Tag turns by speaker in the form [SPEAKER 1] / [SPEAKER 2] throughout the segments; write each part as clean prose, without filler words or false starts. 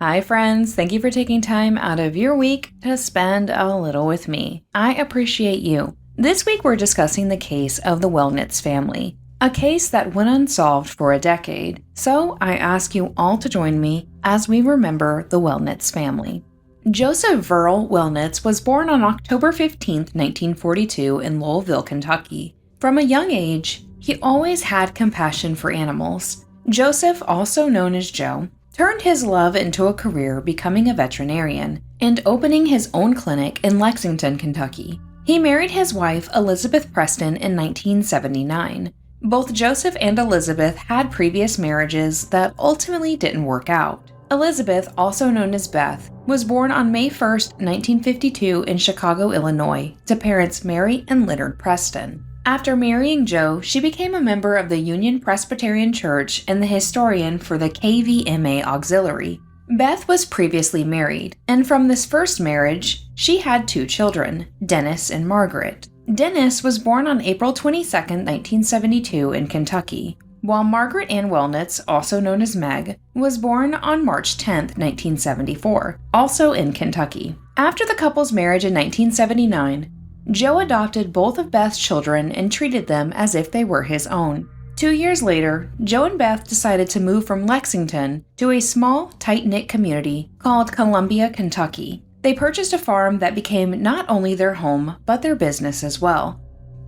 [SPEAKER 1] Hi friends, thank you for taking time out of your week to spend a little with me. I appreciate you. This week we're discussing the case of the Wellnitz family, a case that went unsolved for a decade. So I ask you all to join me as we remember the Wellnitz family. Joseph Verl Wellnitz was born on October 15, 1942 in Louisville, Kentucky. From a young age, he always had compassion for animals. Joseph, also known as Joe, turned his love into a career becoming a veterinarian and opening his own clinic in Lexington, Kentucky. He married his wife, Elizabeth Preston, in 1979. Both Joseph and Elizabeth had previous marriages that ultimately didn't work out. Elizabeth, also known as Beth, was born on May 1, 1952 in Chicago, Illinois, to parents Mary and Leonard Preston. After marrying Joe, she became a member of the Union Presbyterian Church and the historian for the KVMA Auxiliary. Beth was previously married, and from this first marriage, she had 2 children, Dennis and Margaret. Dennis was born on April 22, 1972 in Kentucky, while Margaret Ann Wellnitz, also known as Meg, was born on March 10, 1974, also in Kentucky. After the couple's marriage in 1979, Joe adopted both of Beth's children and treated them as if they were his own. 2 years later, Joe and Beth decided to move from Lexington to a small, tight-knit community called Columbia, Kentucky. They purchased a farm that became not only their home, but their business as well.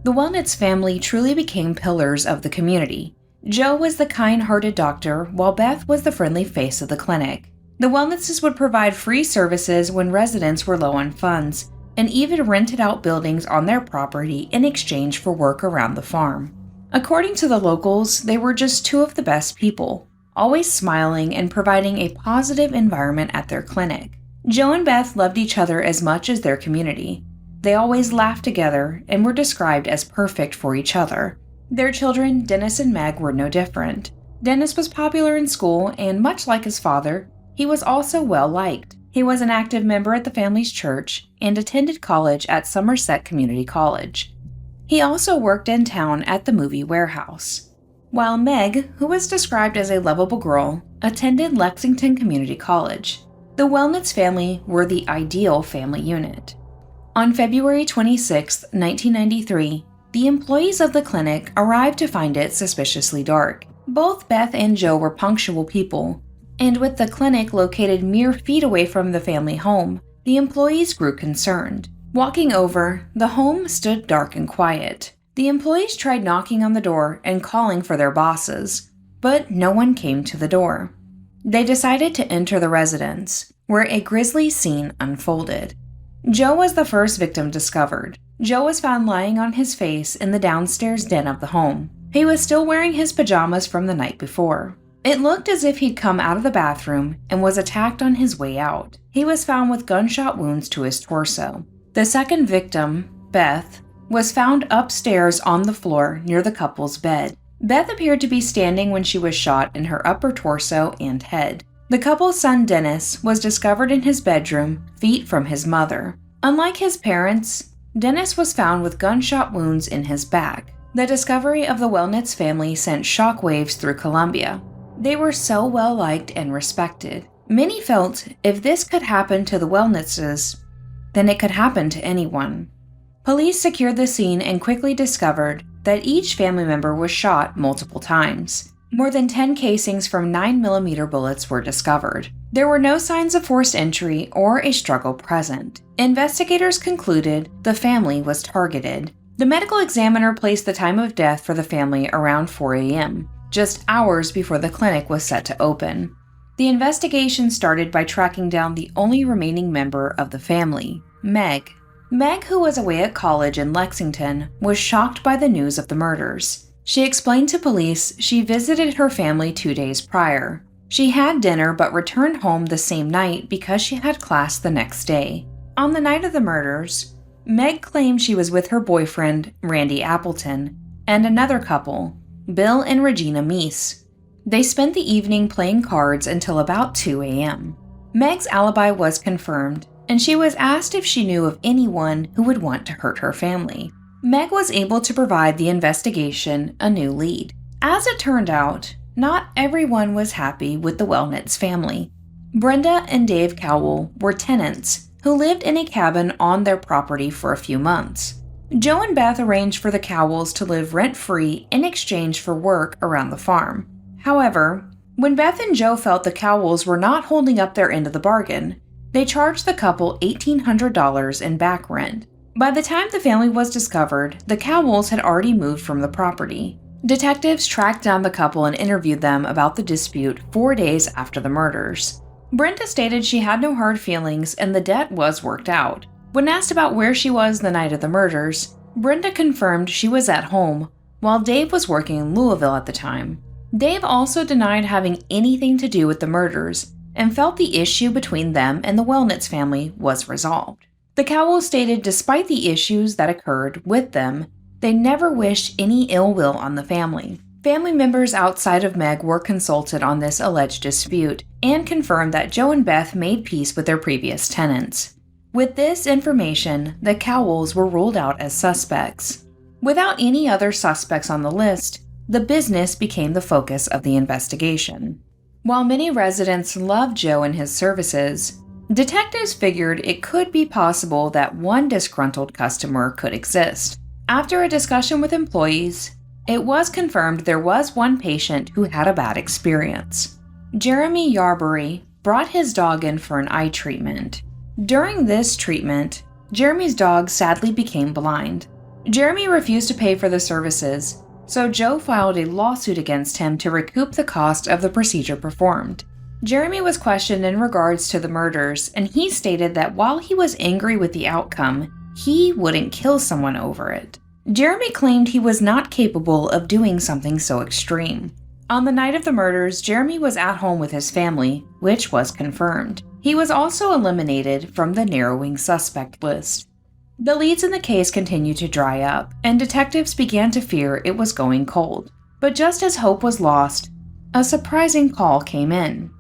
[SPEAKER 1] The Wellnitz family truly became pillars of the community. Joe was the kind-hearted doctor, while Beth was the friendly face of the clinic. The Wellnitzes would provide free services when residents were low on funds, and even rented out buildings on their property in exchange for work around the farm. According to the locals, they were just 2 of the best people, always smiling and providing a positive environment at their clinic. Joe and Beth loved each other as much as their community. They always laughed together and were described as perfect for each other. Their children, Dennis and Meg, were no different. Dennis was popular in school, and much like his father, he was also well-liked. He was an active member at the family's church and attended college at Somerset Community College. He also worked in town at the movie warehouse. While Meg, who was described as a lovable girl, attended Lexington Community College. The Wellnitz family were the ideal family unit. On February 26, 1993, the employees of the clinic arrived to find it suspiciously dark. Both Beth and Joe were punctual people, and with the clinic located mere feet away from the family home, the employees grew concerned. Walking over, the home stood dark and quiet. The employees tried knocking on the door and calling for their bosses, but no one came to the door. They decided to enter the residence, where a grisly scene unfolded. Joe was the first victim discovered. Joe was found lying on his face in the downstairs den of the home. He was still wearing his pajamas from the night before. It looked as if he'd come out of the bathroom and was attacked on his way out. He was found with gunshot wounds to his torso. The second victim, Beth, was found upstairs on the floor near the couple's bed. Beth appeared to be standing when she was shot in her upper torso and head. The couple's son, Dennis, was discovered in his bedroom, feet from his mother. Unlike his parents, Dennis was found with gunshot wounds in his back. The discovery of the Wellnitz family sent shockwaves through Columbia. They were so well-liked and respected. Many felt if this could happen to the Wellnitzes, then it could happen to anyone. Police secured the scene and quickly discovered that each family member was shot multiple times. More than 10 casings from 9mm bullets were discovered. There were no signs of forced entry or a struggle present. Investigators concluded the family was targeted. The medical examiner placed the time of death for the family around 4 a.m., just hours before the clinic was set to open. The investigation started by tracking down the only remaining member of the family, Meg. Meg, who was away at college in Lexington, was shocked by the news of the murders. She explained to police she visited her family 2 days prior. She had dinner but returned home the same night because she had class the next day. On the night of the murders, Meg claimed she was with her boyfriend, Randy Appleton, and another couple, Bill and Regina Meese. They spent the evening playing cards until about 2 a.m. Meg's alibi was confirmed, and she was asked if she knew of anyone who would want to hurt her family. Meg was able to provide the investigation a new lead. As it turned out, not everyone was happy with the Wellnitz family. Brenda and Dave Cowell were tenants who lived in a cabin on their property for a few months. Joe and Beth arranged for the Cowells to live rent-free in exchange for work around the farm. However, when Beth and Joe felt the Cowells were not holding up their end of the bargain, they charged the couple $1,800 in back rent. By the time the family was discovered, the Cowells had already moved from the property. Detectives tracked down the couple and interviewed them about the dispute 4 days after the murders. Brenda stated she had no hard feelings and the debt was worked out. When asked about where she was the night of the murders, Brenda confirmed she was at home, while Dave was working in Louisville at the time. Dave also denied having anything to do with the murders and felt the issue between them and the Wellnitz family was resolved. The Cowells stated despite the issues that occurred with them, they never wished any ill will on the family. Family members outside of Meg were consulted on this alleged dispute and confirmed that Joe and Beth made peace with their previous tenants. With this information, the Cowells were ruled out as suspects. Without any other suspects on the list, the business became the focus of the investigation. While many residents loved Joe and his services, detectives figured it could be possible that one disgruntled customer could exist. After a discussion with employees, it was confirmed there was one patient who had a bad experience. Jeremy Yarbury brought his dog in for an eye treatment. During this treatment, Jeremy's dog sadly became blind. Jeremy refused to pay for the services, so Joe filed a lawsuit against him to recoup the cost of the procedure performed. Jeremy was questioned in regards to the murders, and he stated that while he was angry with the outcome, he wouldn't kill someone over it. Jeremy claimed he was not capable of doing something so extreme. On the night of the murders, Jeremy was at home with his family, which was confirmed. He was also eliminated from the narrowing suspect list. The leads in the case continued to dry up, and detectives began to fear it was going cold. But just as hope was lost, a surprising call came in.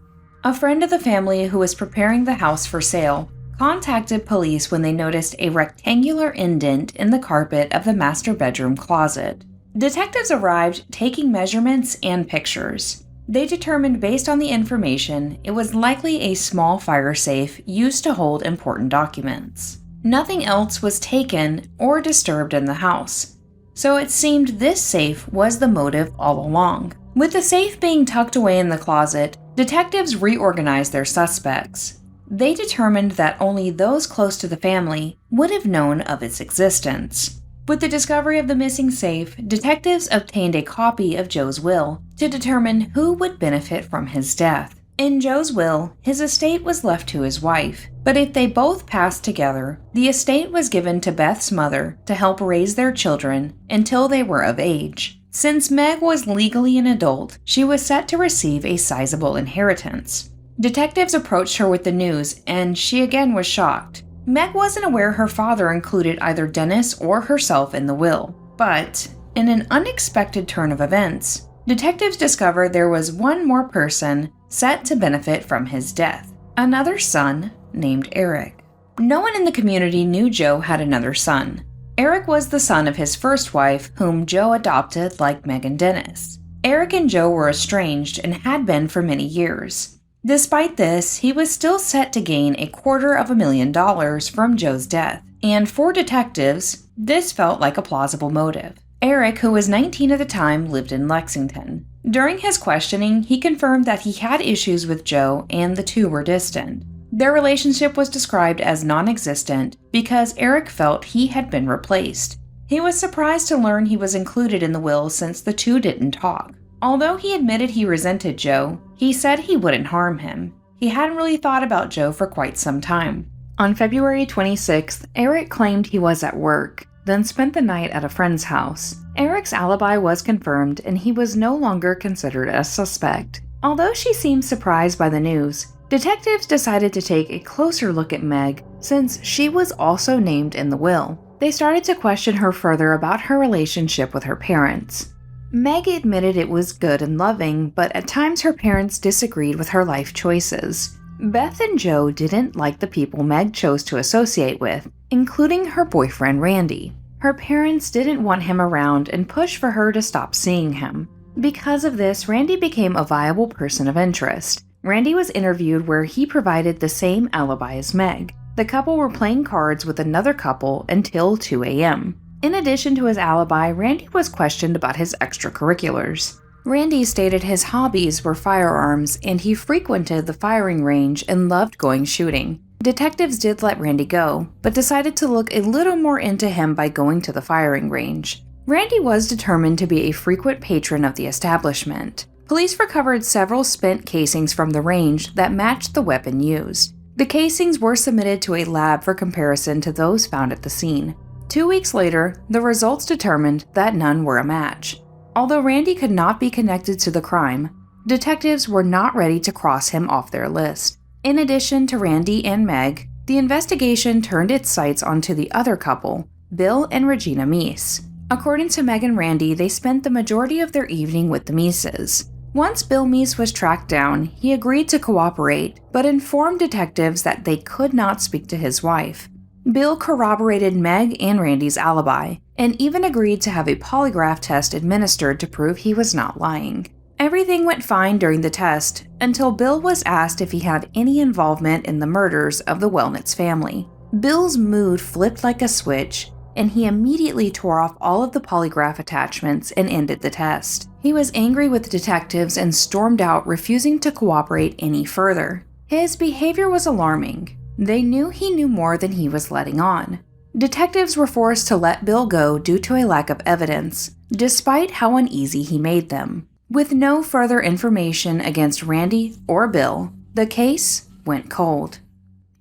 [SPEAKER 1] A friend of the family who was preparing the house for sale contacted police when they noticed a rectangular indent in the carpet of the master bedroom closet. Detectives arrived taking measurements and pictures. They determined based on the information it was likely a small fire safe used to hold important documents. Nothing else was taken or disturbed in the house, so it seemed this safe was the motive all along. With the safe being tucked away in the closet, detectives reorganized their suspects. They determined that only those close to the family would have known of its existence. With the discovery of the missing safe, detectives obtained a copy of Joe's will to determine who would benefit from his death. In Joe's will, his estate was left to his wife, but if they both passed together, the estate was given to Beth's mother to help raise their children until they were of age. Since Meg was legally an adult, she was set to receive a sizable inheritance. Detectives approached her with the news, and she again was shocked. Meg wasn't aware her father included either Dennis or herself in the will, but in an unexpected turn of events, detectives discovered there was one more person set to benefit from his death, another son named Eric. No one in the community knew Joe had another son. Eric was the son of his first wife, whom Joe adopted like Meg and Dennis. Eric and Joe were estranged and had been for many years. Despite this, he was still set to gain $250,000 from Joe's death, and for detectives, this felt like a plausible motive. Eric, who was 19 at the time, lived in Lexington. During his questioning, he confirmed that he had issues with Joe and the two were distant. Their relationship was described as non-existent because Eric felt he had been replaced. He was surprised to learn he was included in the will since the two didn't talk. Although he admitted he resented Joe, he said he wouldn't harm him. He hadn't really thought about Joe for quite some time. On February 26th, Eric claimed he was at work, then spent the night at a friend's house. Eric's alibi was confirmed and he was no longer considered a suspect. Although she seemed surprised by the news, detectives decided to take a closer look at Meg since she was also named in the will. They started to question her further about her relationship with her parents. Meg admitted it was good and loving, but at times her parents disagreed with her life choices. Beth and Joe didn't like the people Meg chose to associate with, including her boyfriend Randy. Her parents didn't want him around and pushed for her to stop seeing him. Because of this, Randy became a viable person of interest. Randy was interviewed where he provided the same alibi as Meg. The couple were playing cards with another couple until 2 a.m. In addition to his alibi, Randy was questioned about his extracurriculars. Randy stated his hobbies were firearms and he frequented the firing range and loved going shooting. Detectives did let Randy go, but decided to look a little more into him by going to the firing range. Randy was determined to be a frequent patron of the establishment. Police recovered several spent casings from the range that matched the weapon used. The casings were submitted to a lab for comparison to those found at the scene. 2 weeks later, the results determined that none were a match. Although Randy could not be connected to the crime, detectives were not ready to cross him off their list. In addition to Randy and Meg, the investigation turned its sights onto the other couple, Bill and Regina Meese. According to Meg and Randy, they spent the majority of their evening with the Meeses. Once Bill Meese was tracked down, he agreed to cooperate, but informed detectives that they could not speak to his wife. Bill corroborated Meg and Randy's alibi, and even agreed to have a polygraph test administered to prove he was not lying. Everything went fine during the test, until Bill was asked if he had any involvement in the murders of the Wellnitz family. Bill's mood flipped like a switch, and he immediately tore off all of the polygraph attachments and ended the test. He was angry with the detectives and stormed out, refusing to cooperate any further. His behavior was alarming. They knew he knew more than he was letting on. Detectives were forced to let Bill go due to a lack of evidence, despite how uneasy he made them. With no further information against Randy or Bill, the case went cold.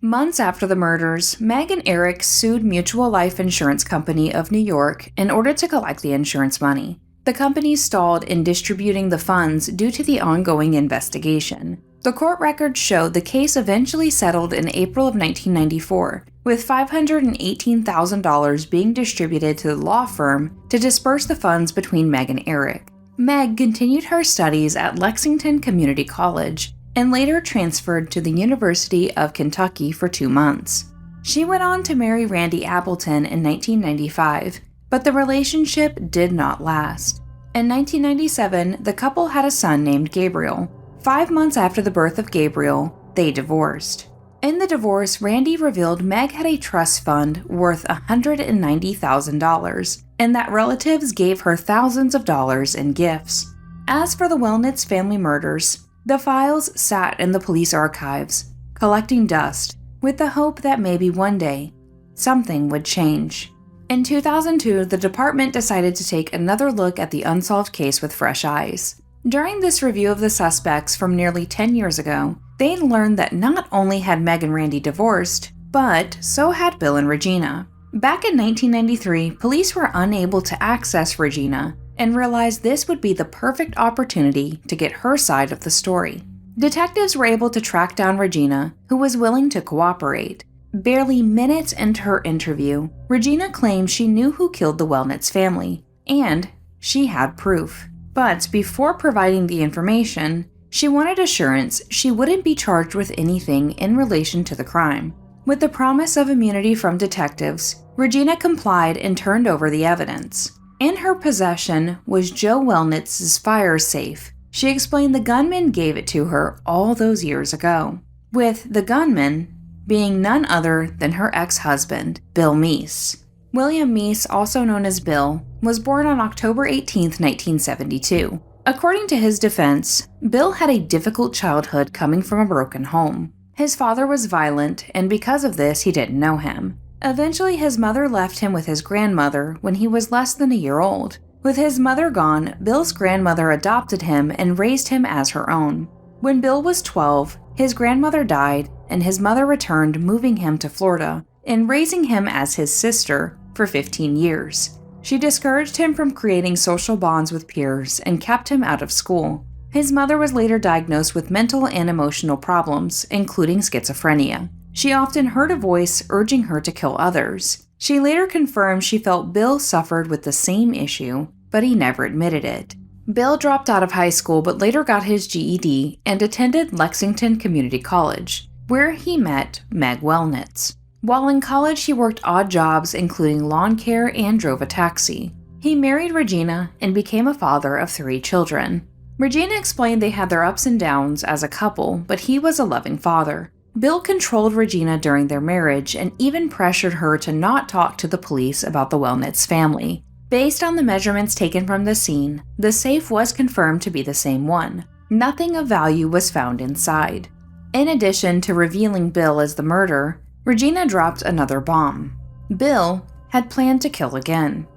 [SPEAKER 1] Months after the murders, Meg and Eric sued Mutual Life Insurance Company of New York in order to collect the insurance money. The company stalled in distributing the funds due to the ongoing investigation. The court records show the case eventually settled in April of 1994, with $518,000 being distributed to the law firm to disperse the funds between Meg and Eric. Meg continued her studies at Lexington Community College and later transferred to the University of Kentucky for 2 months. She went on to marry Randy Appleton in 1995, but the relationship did not last. In 1997, the couple had a son named Gabriel. 5 months after the birth of Gabriel, they divorced. In the divorce, Randy revealed Meg had a trust fund worth $190,000, and that relatives gave her thousands of dollars in gifts. As for the Wellnitz family murders, the files sat in the police archives, collecting dust, with the hope that maybe one day, something would change. In 2002, the department decided to take another look at the unsolved case with fresh eyes. During this review of the suspects from nearly 10 years ago, they learned that not only had Meg and Randy divorced, but so had Bill and Regina. Back in 1993, police were unable to access Regina and realized this would be the perfect opportunity to get her side of the story. Detectives were able to track down Regina, who was willing to cooperate. Barely minutes into her interview, Regina claimed she knew who killed the Wellnitz family, and she had proof. But before providing the information, she wanted assurance she wouldn't be charged with anything in relation to the crime. With the promise of immunity from detectives, Regina complied and turned over the evidence. In her possession was Joe Wellnitz's fire safe. She explained the gunman gave it to her all those years ago, with the gunman being none other than her ex-husband, Bill Meese. William Meese, also known as Bill, was born on October 18, 1972. According to his defense, Bill had a difficult childhood coming from a broken home. His father was violent, and because of this, he didn't know him. Eventually, his mother left him with his grandmother when he was less than a year old. With his mother gone, Bill's grandmother adopted him and raised him as her own. When Bill was 12, his grandmother died, and his mother returned, moving him to Florida and raising him as his sister for 15 years. She discouraged him from creating social bonds with peers and kept him out of school. His mother was later diagnosed with mental and emotional problems, including schizophrenia. She often heard a voice urging her to kill others. She later confirmed she felt Bill suffered with the same issue, but he never admitted it. Bill dropped out of high school but later got his GED and attended Lexington Community College, where he met Meg Wellnitz. While in college, he worked odd jobs including lawn care and drove a taxi. He married Regina and became a father of 3 children. Regina explained they had their ups and downs as a couple, but he was a loving father. Bill controlled Regina during their marriage and even pressured her to not talk to the police about the Wellnitz family. Based on the measurements taken from the scene, the safe was confirmed to be the same one. Nothing of value was found inside. In addition to revealing Bill as the murderer, Regina dropped another bomb. Bill had planned to kill again.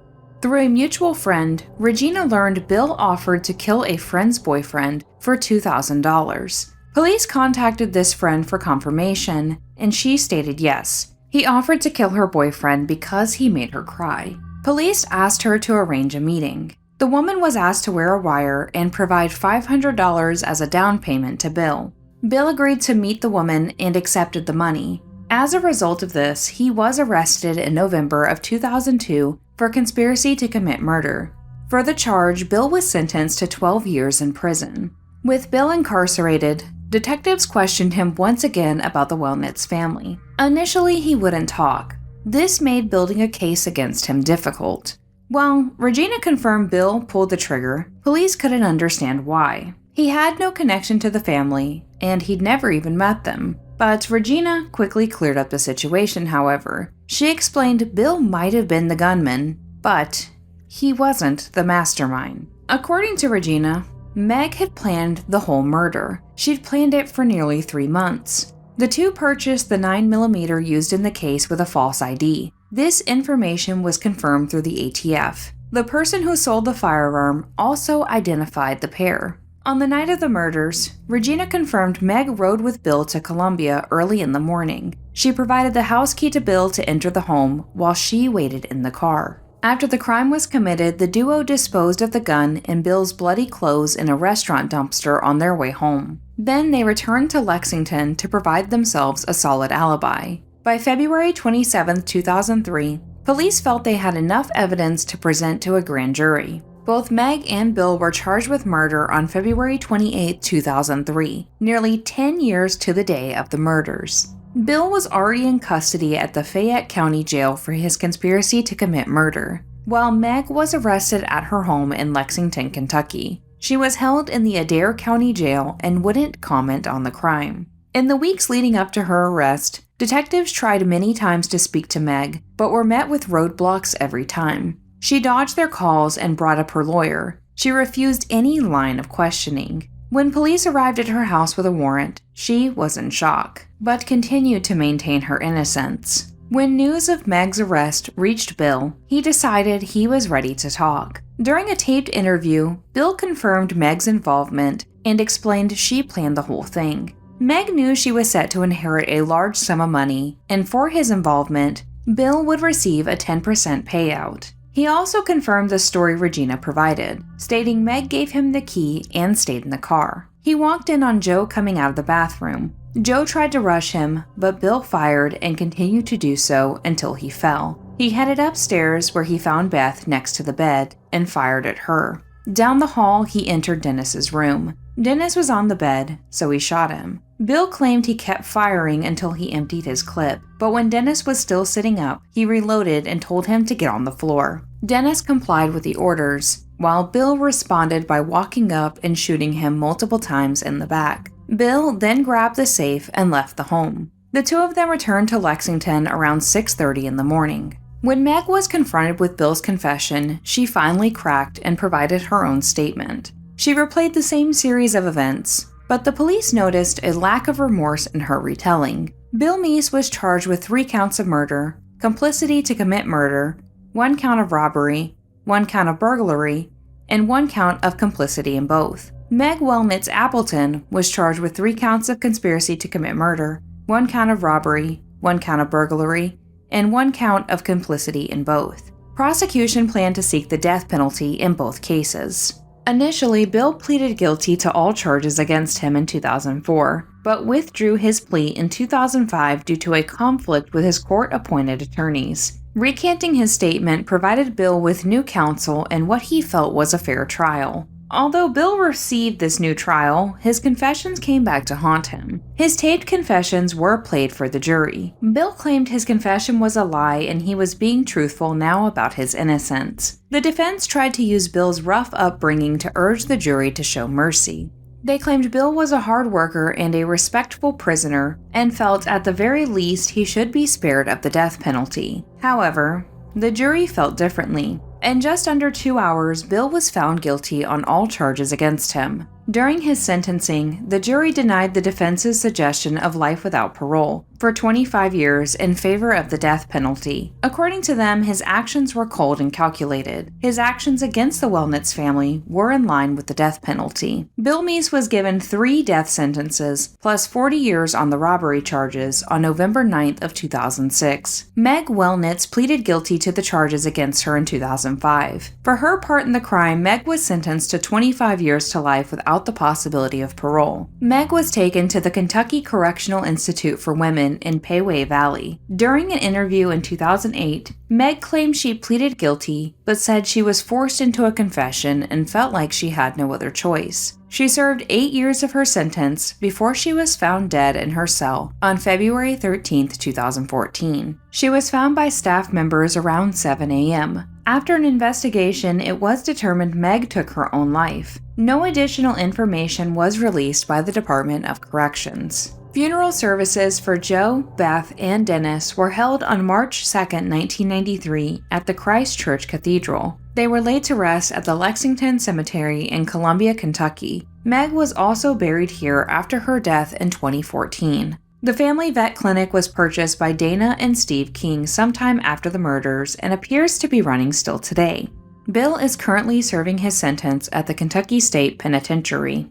[SPEAKER 1] Through a mutual friend, Regina learned Bill offered to kill a friend's boyfriend for $2,000. Police contacted this friend for confirmation, and she stated yes. He offered to kill her boyfriend because he made her cry. Police asked her to arrange a meeting. The woman was asked to wear a wire and provide $500 as a down payment to Bill. Bill agreed to meet the woman and accepted the money. As a result of this, he was arrested in November of 2002 for conspiracy to commit murder. For the charge, Bill was sentenced to 12 years in prison. With Bill incarcerated, detectives questioned him once again about the Wellnitz family. Initially, he wouldn't talk. This made building a case against him difficult. While Regina confirmed Bill pulled the trigger, police couldn't understand why. He had no connection to the family, and he'd never even met them. But Regina quickly cleared up the situation, however. She explained Bill might have been the gunman, but he wasn't the mastermind. According to Regina, Meg had planned the whole murder. She'd planned it for nearly 3 months. The two purchased the 9mm used in the case with a false ID. This information was confirmed through the ATF. The person who sold the firearm also identified the pair. On the night of the murders, Regina confirmed Meg rode with Bill to Columbia early in the morning. She provided the house key to Bill to enter the home while she waited in the car. After the crime was committed, the duo disposed of the gun and Bill's bloody clothes in a restaurant dumpster on their way home. Then they returned to Lexington to provide themselves a solid alibi. By February 27, 2003, police felt they had enough evidence to present to a grand jury. Both Meg and Bill were charged with murder on February 28, 2003, nearly 10 years to the day of the murders. Bill was already in custody at the Fayette County Jail for his conspiracy to commit murder, while Meg was arrested at her home in Lexington, Kentucky. She was held in the Adair County Jail and wouldn't comment on the crime. In the weeks leading up to her arrest, detectives tried many times to speak to Meg, but were met with roadblocks every time. She dodged their calls and brought up her lawyer. She refused any line of questioning. When police arrived at her house with a warrant, she was in shock, but continued to maintain her innocence. When news of Meg's arrest reached Bill, he decided he was ready to talk. During a taped interview, Bill confirmed Meg's involvement and explained she planned the whole thing. Meg knew she was set to inherit a large sum of money, and for his involvement, Bill would receive a 10% payout. He also confirmed the story Regina provided, stating Meg gave him the key and stayed in the car. He walked in on Joe coming out of the bathroom. Joe tried to rush him, but Bill fired and continued to do so until he fell. He headed upstairs where he found Beth next to the bed and fired at her. Down the hall, he entered Dennis's room. Dennis was on the bed, so he shot him. Bill claimed he kept firing until he emptied his clip, but when Dennis was still sitting up, he reloaded and told him to get on the floor. Dennis complied with the orders, while Bill responded by walking up and shooting him multiple times in the back. Bill then grabbed the safe and left the home. The two of them returned to Lexington around 6:30 in the morning. When Meg was confronted with Bill's confession, she finally cracked and provided her own statement. She replayed the same series of events, but the police noticed a lack of remorse in her retelling. Bill Meese was charged with 3 counts of murder, complicity to commit murder, 1 count of robbery, 1 count of burglary, and 1 count of complicity in both. Meg Wellnitz Appleton was charged with 3 counts of conspiracy to commit murder, 1 count of robbery, 1 count of burglary, and 1 count of complicity in both. Prosecution planned to seek the death penalty in both cases. Initially, Bill pleaded guilty to all charges against him in 2004, but withdrew his plea in 2005 due to a conflict with his court-appointed attorneys. Recanting his statement provided Bill with new counsel and what he felt was a fair trial. Although Bill received this new trial, his confessions came back to haunt him. His taped confessions were played for the jury. Bill claimed his confession was a lie and he was being truthful now about his innocence. The defense tried to use Bill's rough upbringing to urge the jury to show mercy. They claimed Bill was a hard worker and a respectful prisoner, and felt at the very least he should be spared of the death penalty. However, the jury felt differently. In just under 2 hours, Bill was found guilty on all charges against him. During his sentencing, the jury denied the defense's suggestion of life without parole for 25 years in favor of the death penalty. According to them, his actions were cold and calculated. His actions against the Wellnitz family were in line with the death penalty. Bill Meese was given 3 death sentences, plus 40 years on the robbery charges on November 9th of 2006. Meg Wellnitz pleaded guilty to the charges against her in 2005. For her part in the crime, Meg was sentenced to 25 years to life without the possibility of parole. Meg was taken to the Kentucky Correctional Institute for Women in Payway Valley. During an interview in 2008, Meg claimed she pleaded guilty, but said she was forced into a confession and felt like she had no other choice. She served 8 years of her sentence before she was found dead in her cell on February 13, 2014. She was found by staff members around 7 a.m. After an investigation, it was determined Meg took her own life. No additional information was released by the Department of Corrections. Funeral services for Joe, Beth, and Dennis were held on March 2, 1993 at the Christ Church Cathedral. They were laid to rest at the Lexington Cemetery in Columbia, Kentucky. Meg was also buried here after her death in 2014. The family vet clinic was purchased by Dana and Steve King sometime after the murders and appears to be running still today. Bill is currently serving his sentence at the Kentucky State Penitentiary.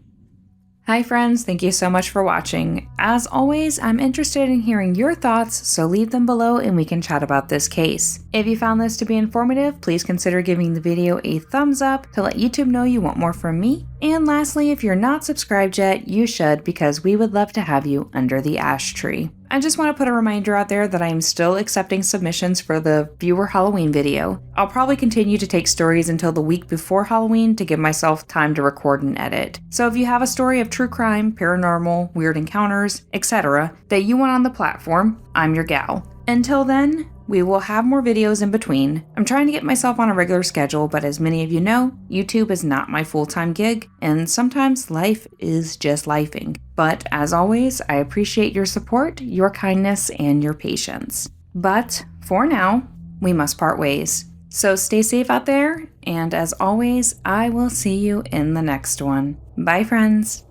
[SPEAKER 1] Hi friends, thank you so much for watching. As always, I'm interested in hearing your thoughts, so leave them below and we can chat about this case. If you found this to be informative, please consider giving the video a thumbs up to let YouTube know you want more from me. And lastly, if you're not subscribed yet, you should, because we would love to have you under the ash tree. I just want to put a reminder out there that I am still accepting submissions for the viewer Halloween video. I'll probably continue to take stories until the week before Halloween to give myself time to record and edit. So if you have a story of true crime, paranormal, weird encounters, etc. that you want on the platform, I'm your gal. Until then, we will have more videos in between. I'm trying to get myself on a regular schedule, but as many of you know, YouTube is not my full-time gig, and sometimes life is just lifing. But as always, I appreciate your support, your kindness, and your patience. But for now, we must part ways. So stay safe out there, and as always, I will see you in the next one. Bye, friends.